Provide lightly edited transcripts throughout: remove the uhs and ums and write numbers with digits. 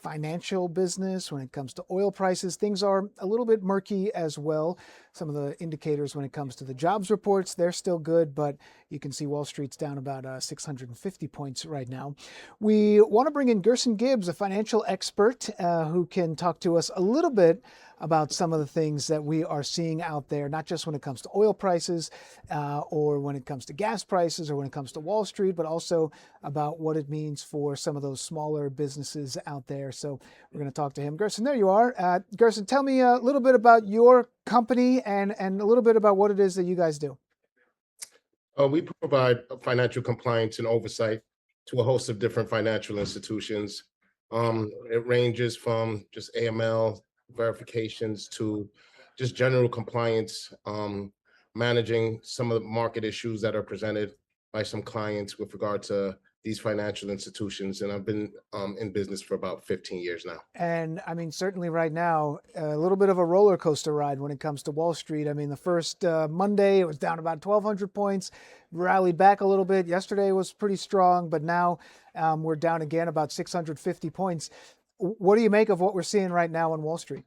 financial business, when it comes to oil prices, things are a little bit murky as well. Some of the indicators when it comes to the jobs reports, they're still good, but you can see Wall Street's down about 650 points right now. We want to bring in Gerson Gibbs, a financial expert who can talk to us a little bit about some of the things that we are seeing out there, not just when it comes to oil prices or when it comes to gas prices or when it comes to Wall Street, but also about what it means for some of those smaller businesses out there. So we're going to talk to him. Gerson, there you are. Gerson, tell me a little bit about your company and a little bit about what it is that you guys do. We provide financial compliance and oversight to a host of different financial institutions. It ranges from just AML verifications to just general compliance, managing some of the market issues that are presented by some clients with regard to these financial institutions. And I've been in business for about 15 years now. And I mean, certainly right now, a little bit of a roller coaster ride when it comes to Wall Street. I mean, the first Monday, it was down about 1,200 points, rallied back a little bit. Yesterday was pretty strong, but now we're down again about 650 points. What do you make of what we're seeing right now on Wall Street?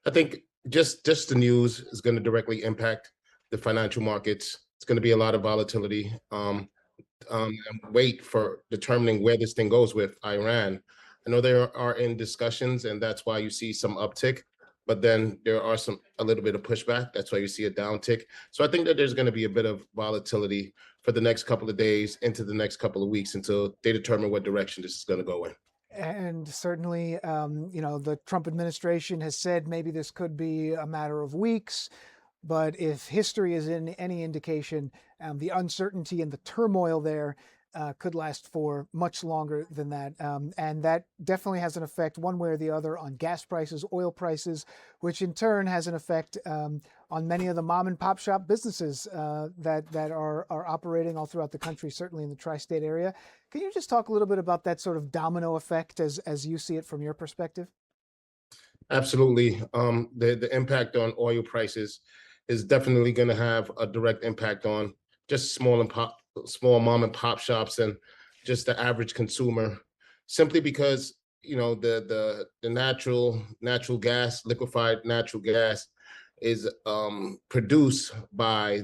I think just the news is going to directly impact the financial markets. It's going to be a lot of volatility. And wait for determining where this thing goes with Iran. I know they are in discussions, and that's why you see some uptick, but then there are a little bit of pushback. That's why you see a downtick. So I think that there's going to be a bit of volatility for the next couple of days into the next couple of weeks until they determine what direction this is going to go in. And certainly, the Trump administration has said maybe this could be a matter of weeks. But if history is in any indication, the uncertainty and the turmoil there could last for much longer than that. And that definitely has an effect one way or the other on gas prices, oil prices, which in turn has an effect on many of the mom and pop shop businesses that are operating all throughout the country, certainly in the tri-state area. Can you just talk a little bit about that sort of domino effect as you see it from your perspective? Absolutely. The impact on oil prices is definitely going to have a direct impact on just small mom and pop shops and just the average consumer, simply because the natural gas, liquefied natural gas, is produced by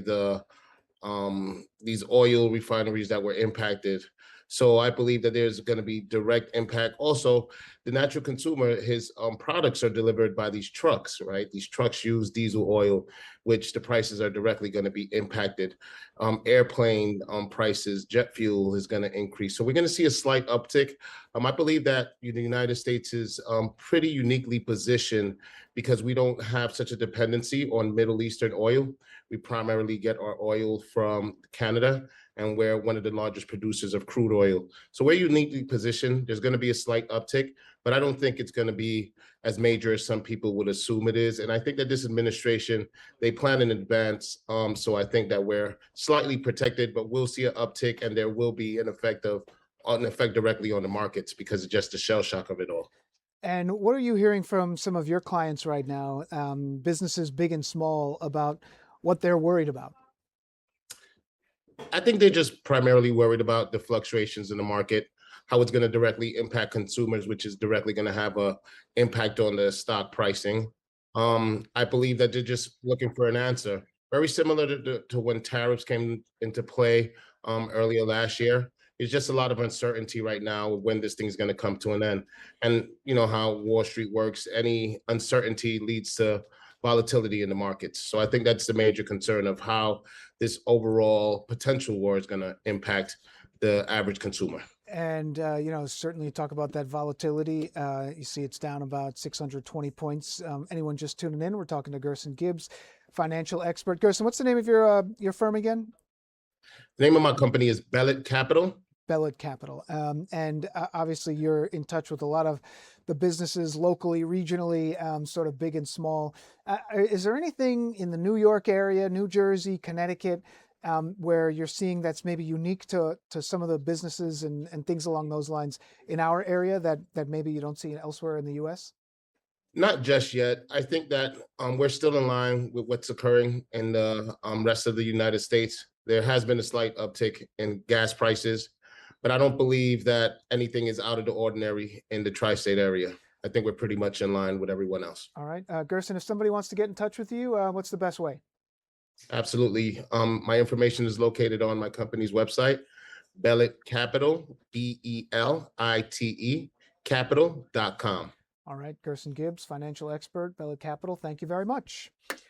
these oil refineries that were impacted. So I believe that there's going to be direct impact. Also, the natural consumer, his products are delivered by these trucks, right? These trucks use diesel oil, which the prices are directly going to be impacted. Airplane prices, jet fuel is going to increase. So we're going to see a slight uptick. I believe that the United States is pretty uniquely positioned because we don't have such a dependency on Middle Eastern oil. We primarily get our oil from Canada, and we're one of the largest producers of crude oil. So we're uniquely positioned. There's going to be a slight uptick, but I don't think it's going to be as major as some people would assume it is. And I think that this administration, they plan in advance. So I think that we're slightly protected, but we'll see an uptick, and there will be an effect directly on the markets because of just the shell shock of it all. And what are you hearing from some of your clients right now, businesses big and small, about what they're worried about? I think they're just primarily worried about the fluctuations in the market, how it's going to directly impact consumers, which is directly going to have an impact on the stock pricing. I believe that they're just looking for an answer, very similar to when tariffs came into play earlier last year. It's just a lot of uncertainty right now when this thing's going to come to an end. And you know how Wall Street works. Any uncertainty leads to volatility in the markets. So I think that's the major concern of how this overall potential war is going to impact the average consumer. And, certainly talk about that volatility. You see it's down about 620 points. Anyone just tuning in, we're talking to Gerson Gibbs, financial expert. Gerson, what's the name of your firm again? The name of my company is Bellet Capital. Bellet Capital. And obviously you're in touch with a lot of the businesses locally, regionally, sort of big and small. Is there anything in the New York area, New Jersey, Connecticut, where you're seeing that's maybe unique to some of the businesses and things along those lines in our area that maybe you don't see elsewhere in the U.S.? Not just yet. I think that we're still in line with what's occurring in the rest of the United States. There has been a slight uptick in gas prices. but I don't believe that anything is out of the ordinary in the tri-state area. I think we're pretty much in line with everyone else. All right. Gerson, if somebody wants to get in touch with you, what's the best way? Absolutely. My information is located on my company's website, Bellit Capital, BELITE, capital.com. All right. Gerson Gibbs, financial expert, Bella Capital. Thank you very much.